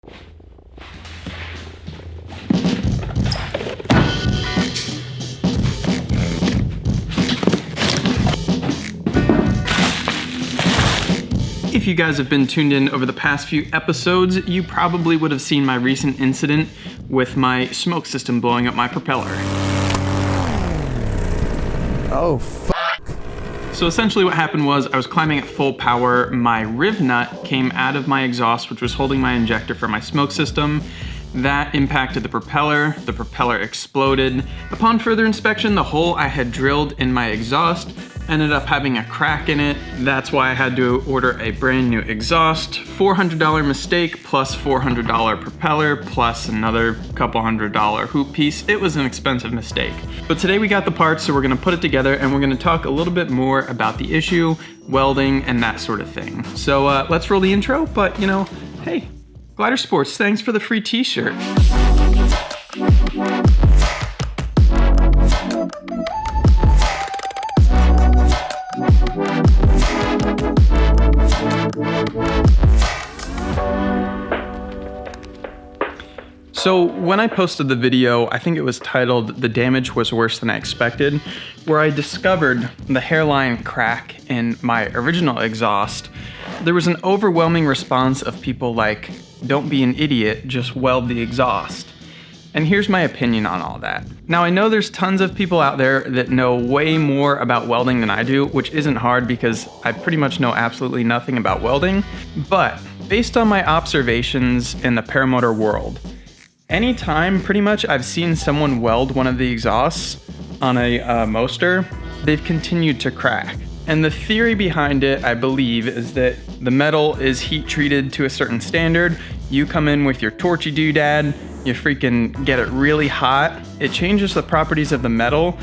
If you guys have been tuned in over the past few episodes, you probably would have seen my recent incident with my smoke system blowing up my propeller. Oh, fuck. So essentially what happened was I was climbing at full power, my riv nut came out of my exhaust, which was holding my injector for my smoke system. That impacted the propeller exploded. Upon further inspection, the hole I had drilled in my exhaust ended up having a crack in it. That's why I had to order a brand new exhaust. $400 mistake plus $400 propeller plus another couple $100 hoop piece. It was an expensive mistake. But today we got the parts, so we're gonna put it together and we're gonna talk a little bit more about the issue, welding, and that sort of thing. So let's roll the intro, but you know, hey, Glider Sports, thanks for the free t-shirt. So when I posted the video, I think it was titled "The Damage Was Worse Than I Expected," where I discovered the hairline crack in my original exhaust, there was an overwhelming response of people like, "Don't be an idiot, just weld the exhaust." And here's my opinion on all that. Now I know there's tons of people out there that know way more about welding than I do, which isn't hard because I pretty much know absolutely nothing about welding, but based on my observations in the paramotor world, anytime pretty much I've seen someone weld one of the exhausts on a Moster, they've continued to crack. And the theory behind it, I believe, is that the metal is heat treated to a certain standard. You come in with your torchy doodad, you freaking get it really hot. It changes the properties of the metal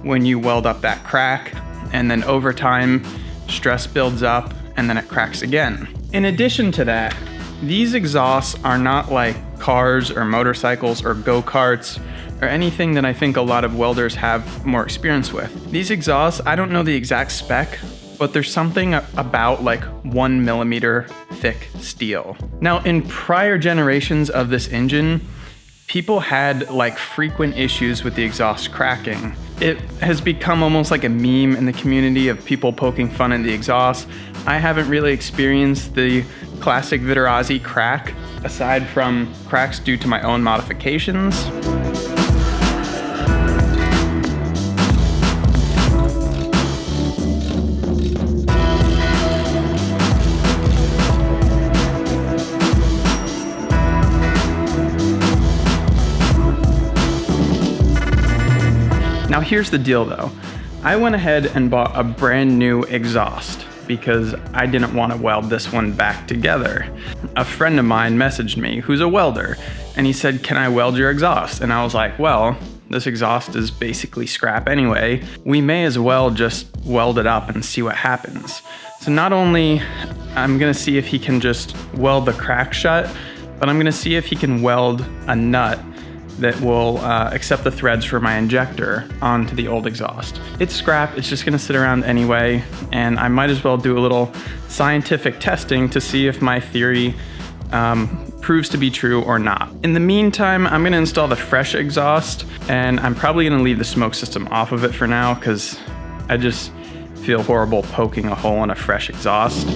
when you weld up that crack, and then over time, stress builds up and then it cracks again. In addition to that, these exhausts are not like cars or motorcycles or go-karts or anything that I think a lot of welders have more experience with. These exhausts, I don't know the exact spec, but there's something about like 1 millimeter thick steel. Now, in prior generations of this engine, people had like frequent issues with the exhaust cracking. It has become almost like a meme in the community of people poking fun at the exhaust. I haven't really experienced the classic Vittorazzi crack, aside from cracks due to my own modifications. Now here's the deal though. I went ahead and bought a brand new exhaust because I didn't want to weld this one back together. A friend of mine messaged me who's a welder and he said, "Can I weld your exhaust?" And I was like, well, this exhaust is basically scrap anyway. We may as well just weld it up and see what happens. So not only I'm gonna see if he can just weld the crack shut, but I'm gonna see if he can weld a nut that will accept the threads for my injector onto the old exhaust. It's scrap, it's just gonna sit around anyway, and I might as well do a little scientific testing to see if my theory proves to be true or not. In the meantime, I'm gonna install the fresh exhaust, and I'm probably gonna leave the smoke system off of it for now because I just feel horrible poking a hole in a fresh exhaust.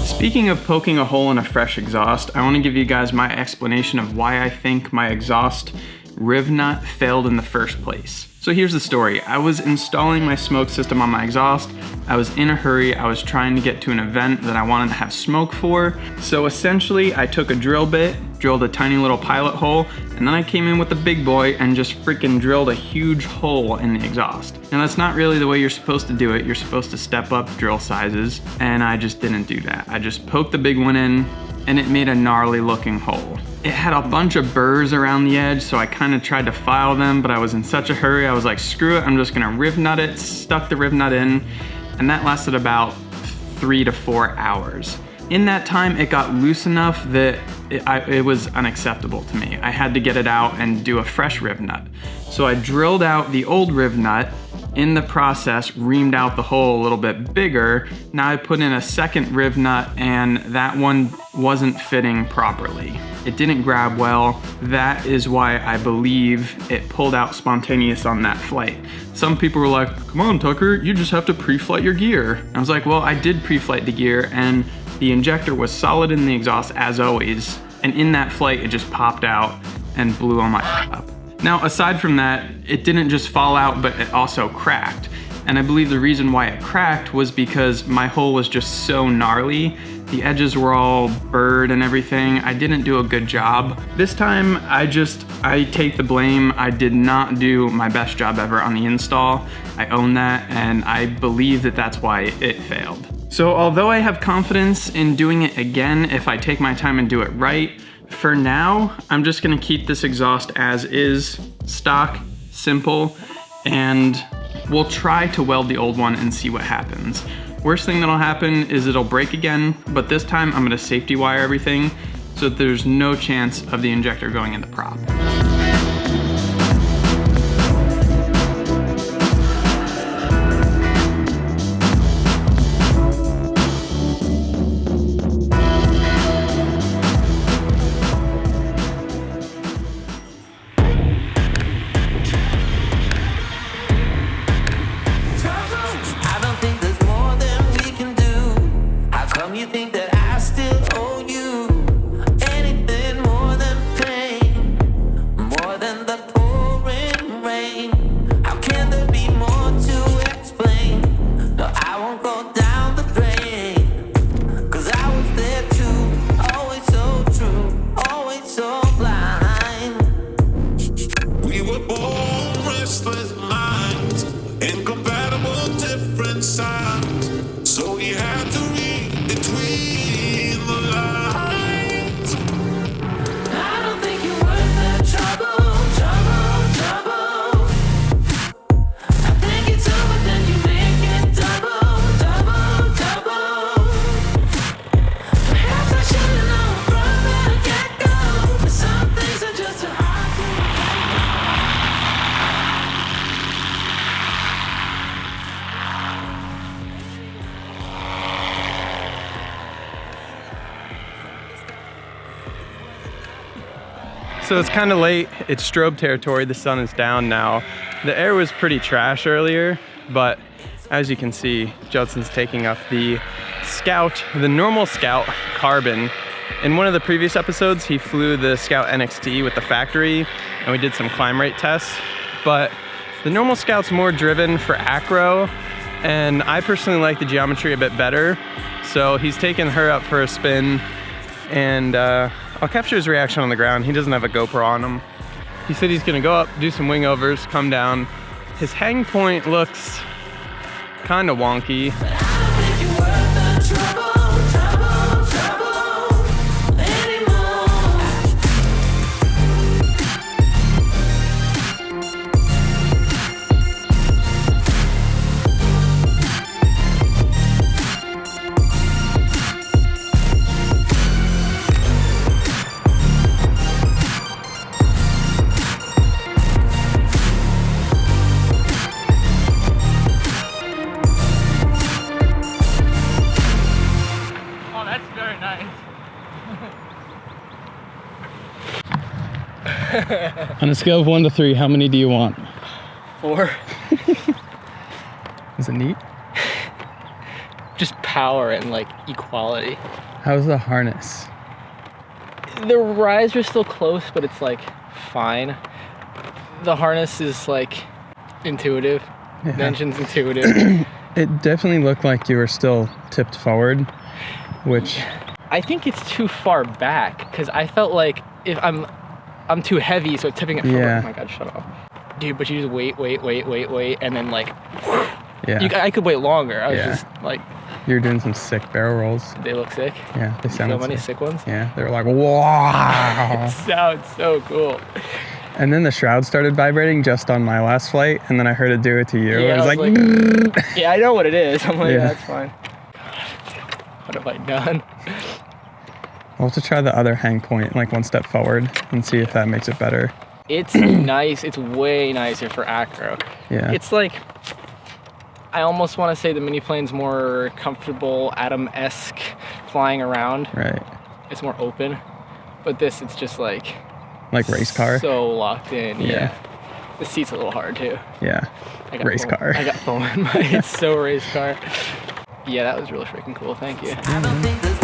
Speaking of poking a hole in a fresh exhaust, I want to give you guys my explanation of why I think my exhaust riv nut failed in the first place. So here's the story. I was installing my smoke system on my exhaust. I was in a hurry. I was trying to get to an event that I wanted to have smoke for. So essentially I took a drill bit, drilled a tiny little pilot hole, and then I came in with the big boy and just freaking drilled a huge hole in the exhaust. Now that's not really the way you're supposed to do it. You're supposed to step up drill sizes, and I just didn't do that. I just poked the big one in and it made a gnarly looking hole. It had a bunch of burrs around the edge, so I kind of tried to file them, but I was in such a hurry, I was like, screw it, I'm just gonna riv nut it, stuck the riv nut in, and that lasted about 3 to 4 hours. In that time, it got loose enough that it was unacceptable to me. I had to get it out and do a fresh rib nut. So I drilled out the old rib nut, in the process reamed out the hole a little bit bigger. Now I put in a second rib nut and that one wasn't fitting properly. It didn't grab well. That is why I believe it pulled out spontaneous on that flight. Some people were like, come on Tucker, you just have to pre-flight your gear. And I was like, well, I did pre-flight the gear and the injector was solid in the exhaust as always. And in that flight, it just popped out and blew on my up. Now, aside from that, it didn't just fall out, but it also cracked. And I believe the reason why it cracked was because my hole was just so gnarly. The edges were all burred and everything. I didn't do a good job. This time, I take the blame. I did not do my best job ever on the install. I own that, and I believe that that's why it failed. So although I have confidence in doing it again if I take my time and do it right, for now, I'm just gonna keep this exhaust as is, stock, simple, and we'll try to weld the old one and see what happens. Worst thing that'll happen is it'll break again, but this time I'm gonna safety wire everything so that there's no chance of the injector going in the prop. So it's kind of late, it's strobe territory, the sun is down now. The air was pretty trash earlier, but as you can see, Judson's taking up the Scout, the normal Scout Carbon. In one of the previous episodes, he flew the Scout NXT with the factory, and we did some climb rate tests, but the normal Scout's more driven for acro, and I personally like the geometry a bit better, so he's taking her up for a spin, and I'll capture his reaction on the ground. He doesn't have a GoPro on him. He said he's gonna go up, do some wing overs, come down. His hang point looks kind of wonky. On a scale of 1 to 3, how many do you want? 4. Is it neat? Just power and like equality. How's the harness? The riser's still close, but it's like fine. The harness is like intuitive. Yeah. The engine's intuitive. It definitely looked like you were still tipped forward, which... I think it's too far back because I felt like if I'm too heavy, so tipping it forward. Yeah. Oh my god, shut up. Dude, but you just wait, and then like, yeah. I could wait longer. I was just like... You're doing some sick barrel rolls. They look sick? Yeah, they sounded so many sick ones? Yeah, they were like, wow. It sounds so cool. And then the shroud started vibrating just on my last flight, and then I heard it do it to you. Yeah, it was like yeah, I know what it is. I'm like, yeah. That's fine. What have I done? We'll have to try the other hang point, like one step forward, and see if that makes it better. It's nice. It's way nicer for acro. Yeah. It's like, I almost want to say the mini plane's more comfortable, Atom-esque flying around. Right. It's more open. But this, it's just like race car? so locked in. Yeah. The seat's a little hard too. Yeah. Race car. I got foam in my, it's so race car. Yeah, that was really freaking cool. Thank you. I don't think there's